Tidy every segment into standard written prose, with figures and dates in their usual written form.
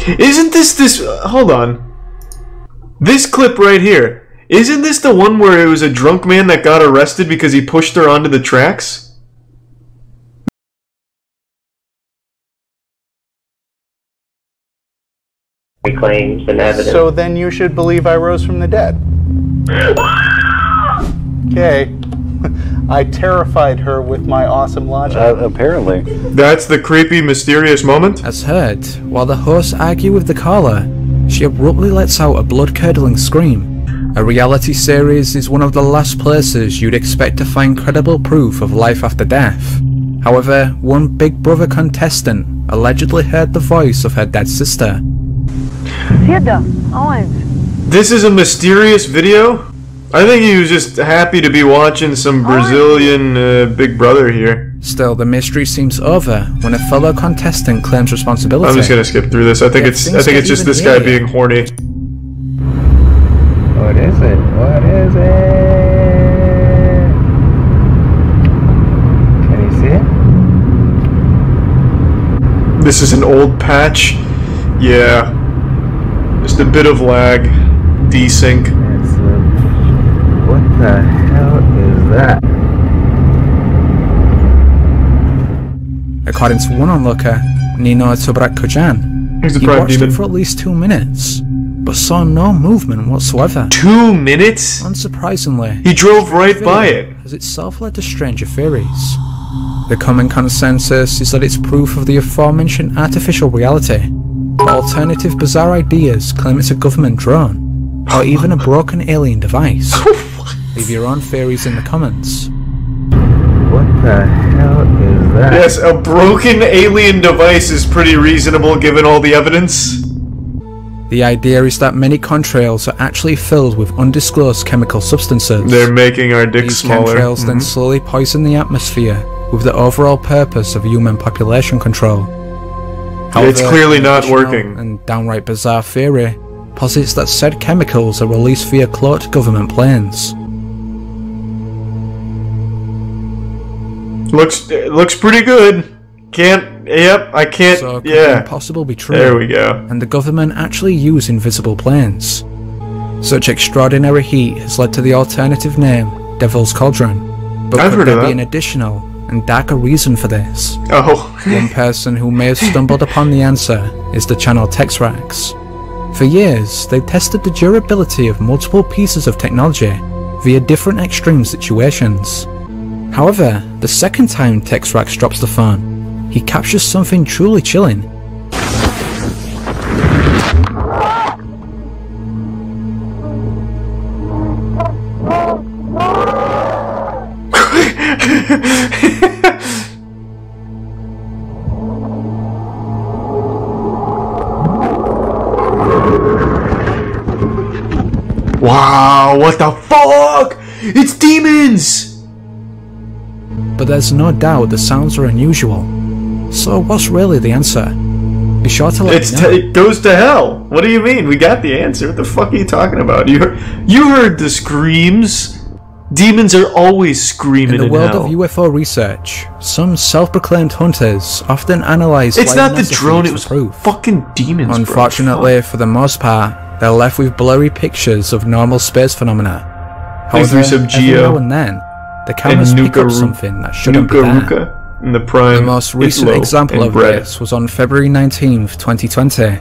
Isn't this... hold on. This clip right here. Isn't this the one where it was a drunk man that got arrested because he pushed her onto the tracks? Claims and evidence. So then you should believe I rose from the dead. Okay. I terrified her with my awesome logic. Apparently. That's the creepy, mysterious moment? As heard, while the hosts argue with the caller, she abruptly lets out a blood-curdling scream. A reality series is one of the last places you'd expect to find credible proof of life after death. However, one Big Brother contestant allegedly heard the voice of her dead sister. This is a mysterious video? I think he was just happy to be watching some Brazilian Big Brother here. Still, the mystery seems over when a fellow contestant claims responsibility. I'm just gonna skip through this. I think it's just this guy being horny. What is it? What is it? Can you see it? This is an old patch. Yeah. Just a bit of lag. Desync. What the hell is that? According to one onlooker, Nino Tobrak-Kojan, he watched it for at least 2 minutes, but saw no movement whatsoever. 2 minutes? Unsurprisingly, he drove right by it. Has itself led to stranger theories. The common consensus is that it's proof of the aforementioned artificial reality, but alternative bizarre ideas claim it's a government drone, or even a broken alien device. Leave your own theories in the comments. What the hell is that? Yes, a broken alien device is pretty reasonable given all the evidence. The idea is that many contrails are actually filled with undisclosed chemical substances. They're making our dicks smaller. These chemtrails then slowly poison the atmosphere with the overall purpose of human population control. However, it's clearly not working. And downright bizarre theory posits that said chemicals are released via cloaked government planes. Looks pretty good. I can't, so could yeah. it impossible be true? There we go. And the government actually use invisible planes. Such extraordinary heat has led to the alternative name, Devil's Cauldron. But could there be an additional and darker reason for this? Oh. One person who may have stumbled upon the answer is the channel Texrax. For years, they tested the durability of multiple pieces of technology via different extreme situations. However, the second time Texrax drops the phone, he captures something truly chilling. Wow, what the fuck? It's demons! But there's no doubt the sounds are unusual. So what's really the answer? Be sure to let me know. It goes to hell. What do you mean? We got the answer. What the fuck are you talking about? You heard the screams. Demons are always screaming in hell. In the world of UFO research, some self-proclaimed hunters often analyze. It's not the drone. It was fucking demons. Unfortunately, for the most part, they're left with blurry pictures of normal space phenomena. However, every now and then, the cameras pick up something that shouldn't be there. In the prime, the most recent example of this was on February 19th, 2020,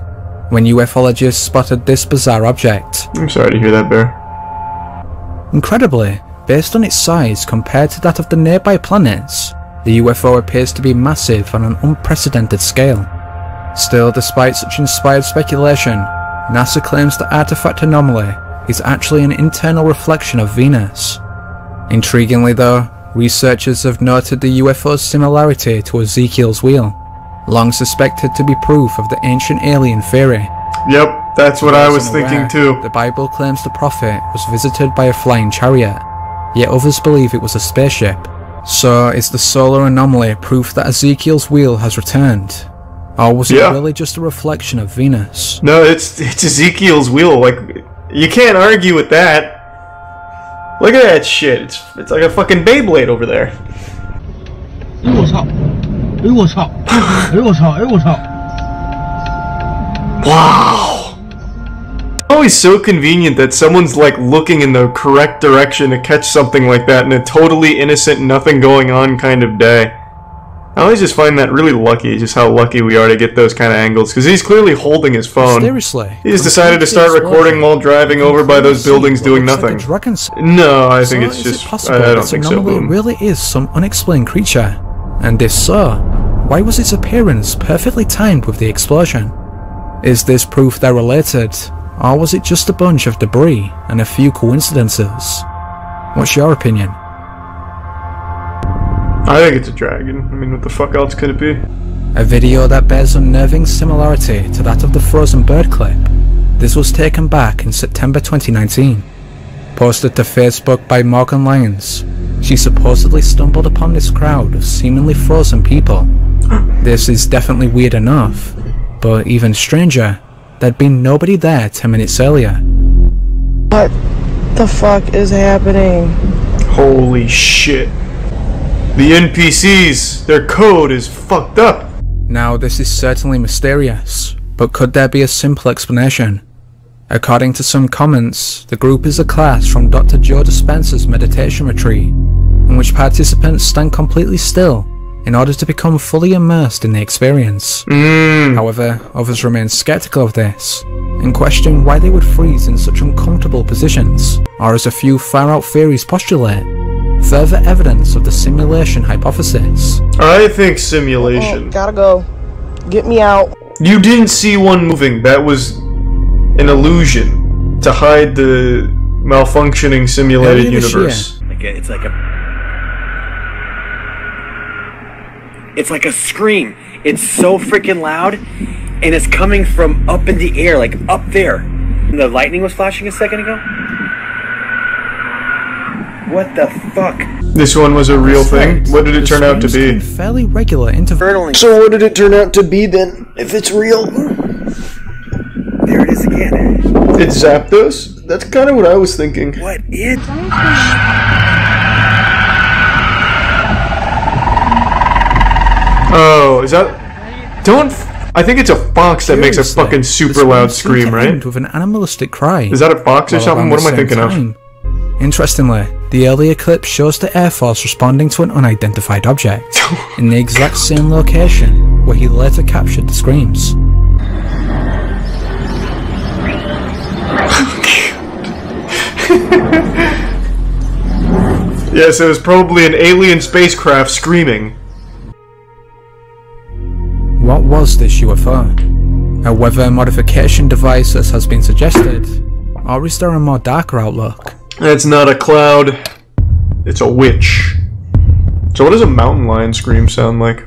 when ufologists spotted this bizarre object. I'm sorry to hear that, Bear. Incredibly, based on its size compared to that of the nearby planets, the UFO appears to be massive on an unprecedented scale. Still, despite such inspired speculation, NASA claims the artifact anomaly is actually an internal reflection of Venus. Intriguingly though, researchers have noted the UFO's similarity to Ezekiel's wheel, long suspected to be proof of the ancient alien theory. Yep, that's what I was thinking too. The Bible claims the prophet was visited by a flying chariot, yet others believe it was a spaceship. So is the solar anomaly proof that Ezekiel's wheel has returned? Or was it really just a reflection of Venus? No, it's Ezekiel's wheel. Like, you can't argue with that. Look at that shit. It's like a fucking Beyblade over there. Wow. Always so convenient that someone's like looking in the correct direction to catch something like that in a totally innocent, nothing going on kind of day. I always just find that really lucky, just how lucky we are to get those kind of angles, because he's clearly holding his phone. Seriously, he just decided to start recording while driving over by those buildings doing nothing. No, I think it's just... I don't think so, Boom. It really is some unexplained creature. And if so, why was its appearance perfectly timed with the explosion? Is this proof they're related, or was it just a bunch of debris and a few coincidences? What's your opinion? I think it's a dragon. I mean, what the fuck else could it be? A video that bears unnerving similarity to that of the frozen bird clip. This was taken back in September 2019. Posted to Facebook by Morgan Lyons, she supposedly stumbled upon this crowd of seemingly frozen people. This is definitely weird enough, but even stranger, there'd been nobody there 10 minutes earlier. What the fuck is happening? Holy shit. The NPCs, their code is fucked up. Now this is certainly mysterious, but could there be a simple explanation? According to some comments, the group is a class from Dr. Joe Dispenza's meditation retreat, in which participants stand completely still in order to become fully immersed in the experience. However, others remain skeptical of this, and question why they would freeze in such uncomfortable positions, or as a few far-out theories postulate, further evidence of the simulation hypothesis. I think simulation. Oh, gotta go. Get me out. You didn't see one moving. That was an illusion to hide the malfunctioning simulated universe. It's like a scream. It's so freaking loud, and it's coming from up in the air, like up there. And the lightning was flashing a second ago. What the fuck? This one was a real thing? What did it turn out to be? Fairly regular intervals. So what did it turn out to be then, if it's real? There it is again. It zapped us? That's kind of what I was thinking. What is... Oh, is that... I think it's a fox that makes a fucking super loud scream, right? With an animalistic cry. Is that a fox or something? What am I thinking of? Interestingly, the earlier clip shows the Air Force responding to an unidentified object, in the exact same location where he later captured the screams. Yes, it was probably an alien spacecraft screaming. What was this UFO? A weather modification device as has been suggested, or is there a more darker outlook? It's not a cloud, it's a witch. So what does a mountain lion scream sound like?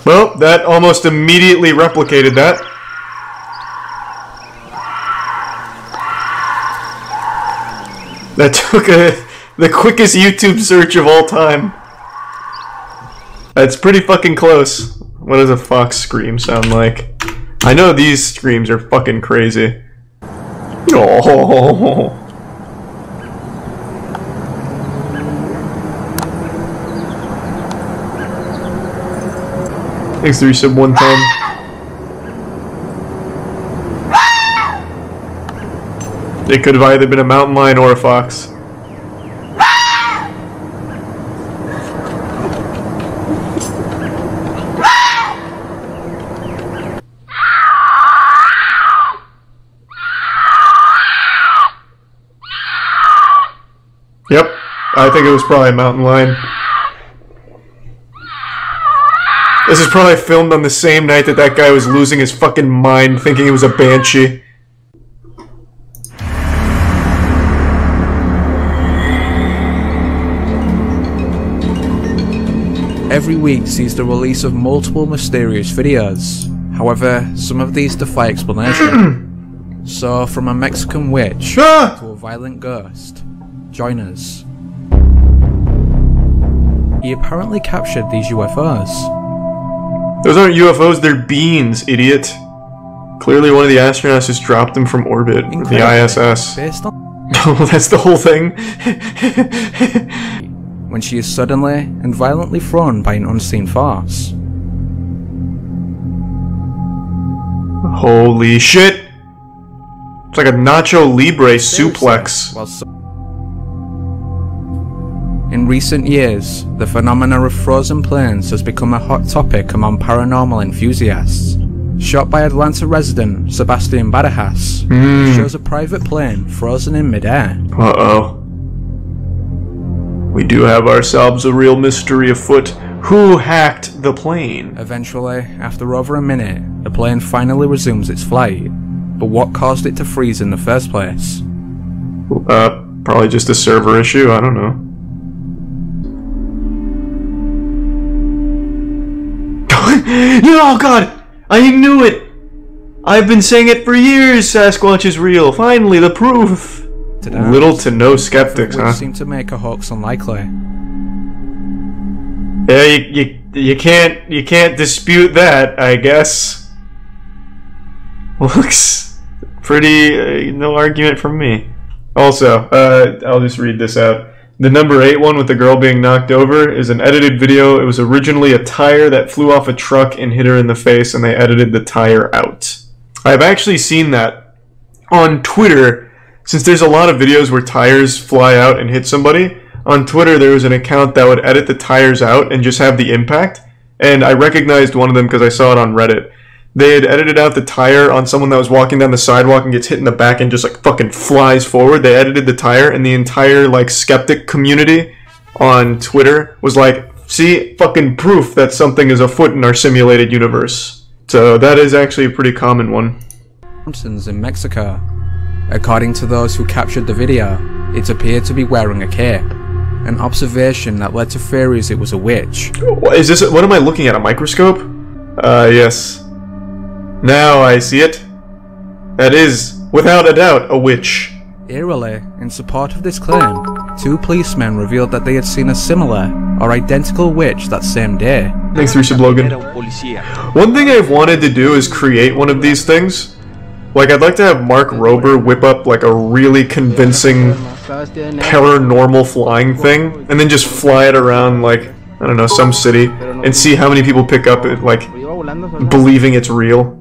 Well, that almost immediately replicated that. That took the quickest YouTube search of all time. That's pretty fucking close. What does a fox scream sound like? I know these screams are fucking crazy. Oh. Thanks, 3 sub 110. It could have either been a mountain lion or a fox. Yep, I think it was probably a mountain lion. This is probably filmed on the same night that that guy was losing his fucking mind thinking it was a banshee. Every week sees the release of multiple mysterious videos. However, some of these defy explanation. So, from a Mexican witch to a violent ghost, join us. He apparently captured these UFOs. Those aren't UFOs, they're beans, idiot. Clearly one of the astronauts just dropped them from orbit, the ISS. Based on Oh, that's the whole thing? when she is suddenly and violently thrown by an unseen force. Holy shit! It's like a Nacho Libre suplex. In recent years, the phenomena of frozen planes has become a hot topic among paranormal enthusiasts. Shot by Atlanta resident Sebastian Barajas, shows a private plane frozen in midair. Uh-oh. We do have ourselves a real mystery afoot. Who hacked the plane? Eventually, after over a minute, the plane finally resumes its flight. But what caused it to freeze in the first place? Probably just a server issue, I don't know. Oh god! I knew it! I've been saying it for years, Sasquatch is real. Finally, the proof! Little to no skeptics, huh? Seem to make a hoax unlikely. Yeah, you can't dispute that, I guess. Looks pretty, no argument from me. Also, I'll just read this out. The number 8 one with the girl being knocked over is an edited video. It was originally a tire that flew off a truck and hit her in the face, and they edited the tire out. I've actually seen that on Twitter, since there's a lot of videos where tires fly out and hit somebody. On Twitter, there was an account that would edit the tires out and just have the impact, and I recognized one of them because I saw it on Reddit. They had edited out the tire on someone that was walking down the sidewalk and gets hit in the back and just like fucking flies forward. They edited the tire, and the entire like skeptic community on Twitter was like, see, fucking proof that something is afoot in our simulated universe. So that is actually a pretty common one. In Mexico. According to those who captured the video, it appeared to be wearing a cape. An observation that led to theories it was a witch. Is this, what am I looking at, a microscope? Yes. Now I see it. That is, without a doubt, a witch. Eerily, in support of this claim, 2 policemen revealed that they had seen a similar or identical witch that same day. Thanks, Resub Logan. One thing I've wanted to do is create one of these things. Like, I'd like to have Mark Rober whip up like a really convincing paranormal flying thing, and then just fly it around like, I don't know, some city, and see how many people pick up it, like, believing it's real.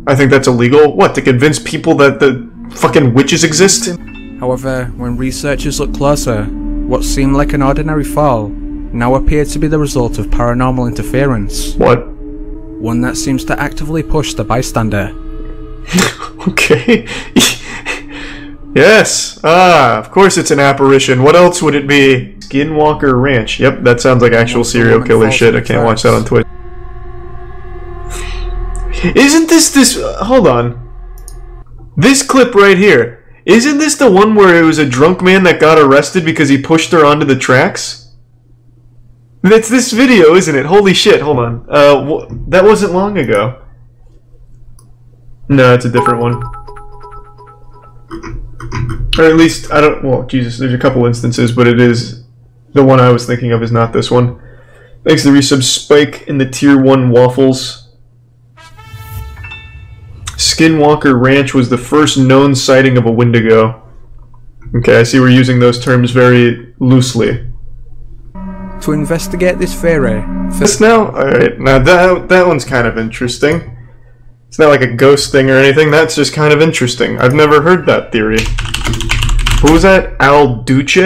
I think that's illegal. What, to convince people that the fucking witches exist? However, when researchers looked closer, what seemed like an ordinary fall now appeared to be the result of paranormal interference. What? One that seems to actively push the bystander. Okay. Yes. Ah, of course it's an apparition. What else would it be? Skinwalker Ranch. Yep, that sounds like actual serial killer shit. I can't watch that on Twitch. Isn't this hold on. This clip right here. Isn't this the one where it was a drunk man that got arrested because he pushed her onto the tracks? That's this video, isn't it? Holy shit, hold on. That wasn't long ago. No, it's a different one. Or at least, I don't, well, Jesus, there's a couple instances, but it is, the one I was thinking of is not this one. Thanks to the resub Spike in the Tier 1 Waffles. Skinwalker Ranch was the first known sighting of a Wendigo. Okay, I see we're using those terms very loosely. To investigate this theory... This now? Alright, now that one's kind of interesting. It's not like a ghost thing or anything, that's just kind of interesting. I've never heard that theory. Who was that? Al Duce?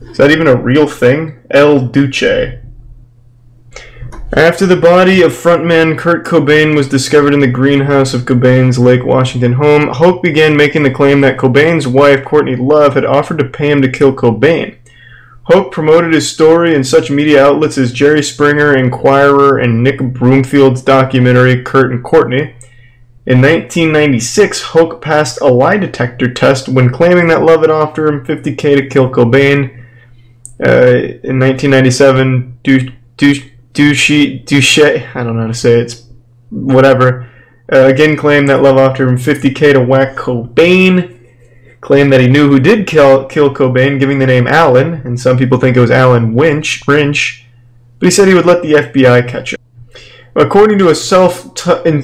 Is that even a real thing? El Duce. After the body of frontman Kurt Cobain was discovered in the greenhouse of Cobain's Lake Washington home, Hoke began making the claim that Cobain's wife, Courtney Love, had offered to pay him to kill Cobain. Hoke promoted his story in such media outlets as Jerry Springer, Inquirer, and Nick Broomfield's documentary Kurt and Courtney. In 1996, Hoke passed a lie detector test when claiming that Love had offered him $50,000 to kill Cobain. In 1997, Duche, I don't know how to say it, it's whatever, again claimed that Love offered him $50,000 to whack Cobain, claimed that he knew who did kill Cobain, giving the name Alan, and some people think it was Alan Rinch, but he said he would let the FBI catch him. According to a self-published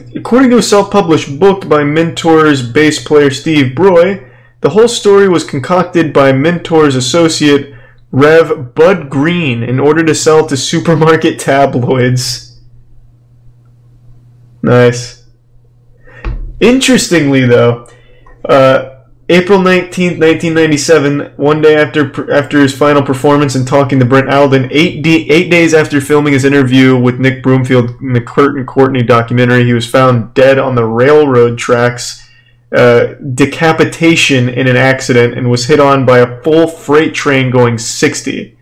book by Mentor's bass player Steve Broy, The whole story was concocted by Mentor's associate, Rev Bud Green, in order to sell to supermarket tabloids. Nice. Interestingly, though, April 19th, 1997, one day after his final performance and talking to Brent Alden, 8 days after filming his interview with Nick Broomfield in the Kurt and Courtney documentary, he was found dead on the railroad tracks, decapitation in an accident, and was hit on by a full freight train going 60.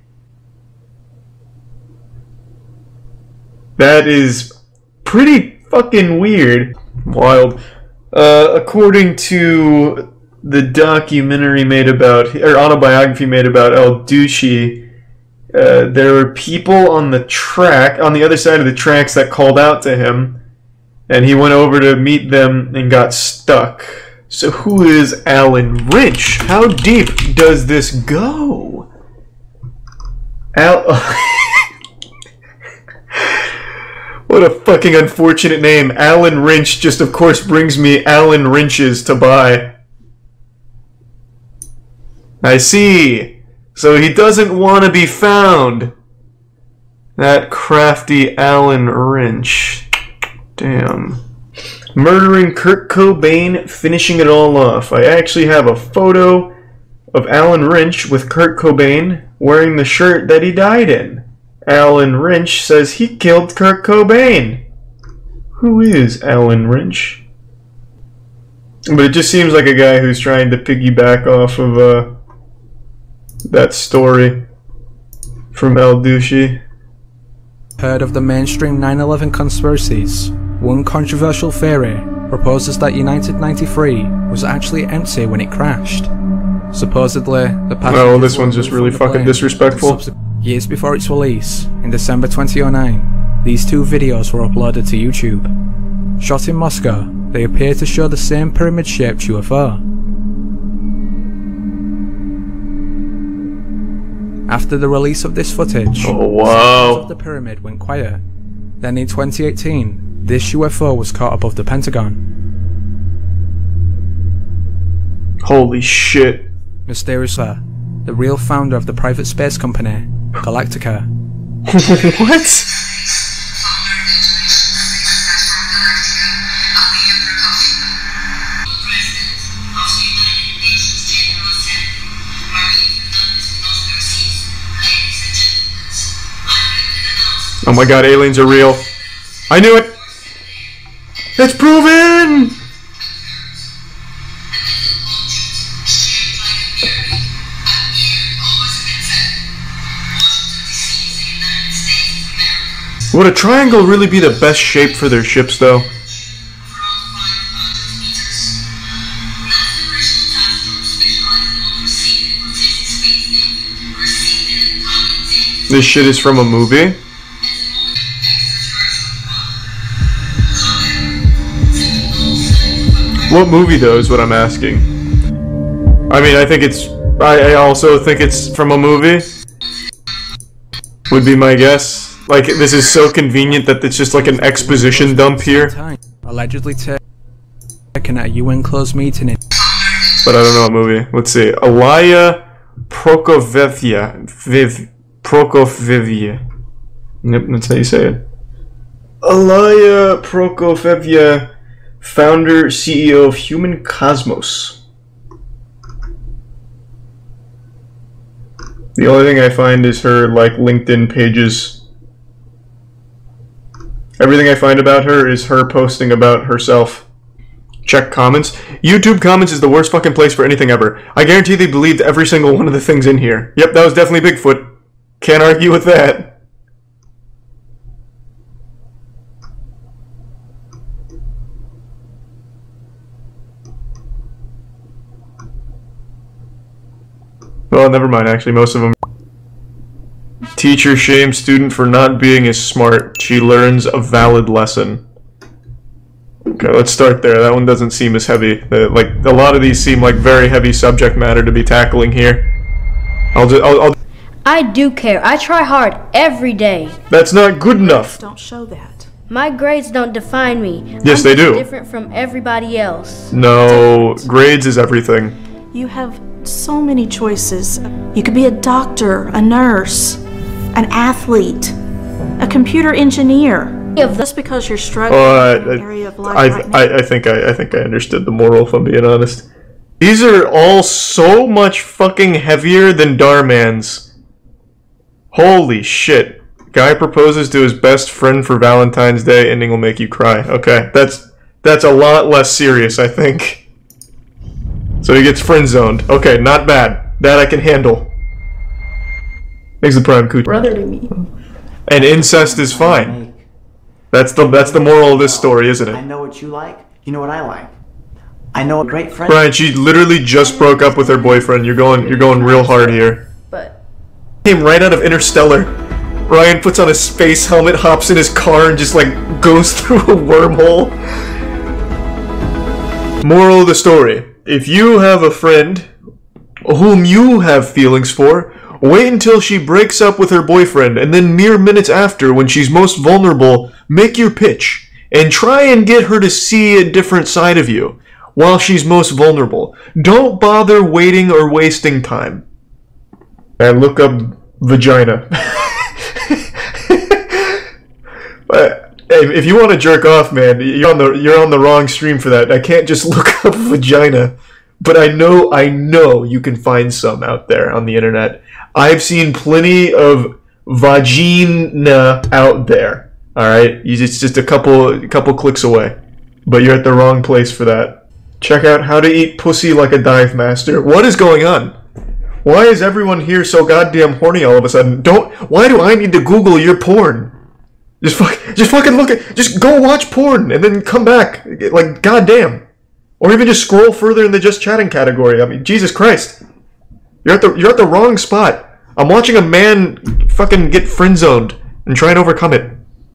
That is pretty fucking weird. Wild. According to the documentary made about, or autobiography made about El Ducey, there were people on the track, on the other side of the tracks, that called out to him, and he went over to meet them and got stuck. So who is Alan Rich? How deep does this go? What a fucking unfortunate name. Alan Wrench just, of course, brings me Alan Wrenches to buy. I see. So he doesn't want to be found. That crafty Alan Wrench. Damn. Murdering Kurt Cobain, finishing it all off. I actually have a photo of Alan Wrench with Kurt Cobain wearing the shirt that he died in. Alan Wrench says he killed Kurt Cobain. Who is Alan Wrench? But it just seems like a guy who's trying to piggyback off of that story from El Ducey. Heard of the mainstream 9/11 conspiracies? One controversial theory proposes that United 93 was actually empty when it crashed. Supposedly, the passengers... Oh, this one's just really fucking disrespectful. Years before its release, in December 2009, these two videos were uploaded to YouTube. Shot in Moscow, they appear to show the same pyramid-shaped UFO. After the release of this footage, wow, the pyramid went quiet. Then in 2018, this UFO was caught above the Pentagon. Holy shit. Mysteriously, the real founder of the private space company, Galactica. What? Oh my god, aliens are real. I knew it! It's proven! Would a triangle really be the best shape for their ships, though? This shit is from a movie? What movie, though, is what I'm asking. I mean, I think it's... I also think it's from a movie. Would be my guess. Like, this is so convenient that it's just like an exposition dump here. Allegedly taken at a UN closed meeting in... But I don't know what movie. Let's see. Alaya Prokofyevya. Prokofyevya. Yep, that's how you say it. Alaya Prokofyevya, founder, CEO of Human Cosmos. The only thing I find is her, like, LinkedIn pages. Everything I find about her is her posting about herself. Check comments. YouTube comments is the worst fucking place for anything ever. I guarantee they believed every single one of the things in here. Yep, that was definitely Bigfoot. Can't argue with that. Well, never mind, actually, most of them. Teacher shames student for not being as smart. She learns a valid lesson. Okay, let's start there. That one doesn't seem as heavy. Like, a lot of these seem like very heavy subject matter to be tackling here. I do care. I try hard every day. That's not good enough. Don't show that. My grades don't define me. Yes, they do. Different from everybody else. No, grades is everything. You have so many choices. You could be a doctor, a nurse, an athlete, a computer engineer. Just because you're struggling in an area of life right now. I think I understood the moral, if I'm being honest. These are all so much fucking heavier than Darman's. Holy shit. Guy proposes to his best friend for Valentine's Day, ending will make you cry. Okay, that's a lot less serious, I think. So he gets friend-zoned. Okay, not bad. That I can handle. Makes the prime coochie. Brother to me. And incest is fine. That's the moral of this story, isn't it? I know what you like. You know what I like. I know a great friend. Brian, she literally just broke up with her boyfriend. You're going real hard here. But Came right out of Interstellar. Ryan puts on a space helmet, hops in his car, and just like goes through a wormhole. Moral of the story: if you have a friend whom you have feelings for, wait until she breaks up with her boyfriend, and then mere minutes after, when she's most vulnerable, make your pitch, and try and get her to see a different side of you, while she's most vulnerable. Don't bother waiting or wasting time. And look up vagina. But hey, if you want to jerk off, man, you're on the wrong stream for that. I can't just look up vagina. But I know you can find some out there on the internet. I've seen plenty of vagina out there. All right, it's just a couple clicks away. But you're at the wrong place for that. Check out How to Eat Pussy Like a Dive Master. What is going on? Why is everyone here so goddamn horny all of a sudden? Why do I need to Google your porn? Just fucking look at, just go watch porn and then come back. Like, goddamn. Or even just scroll further in the just chatting category. I mean, Jesus Christ. You're at the wrong spot. I'm watching a man fucking get friend-zoned and try and overcome it.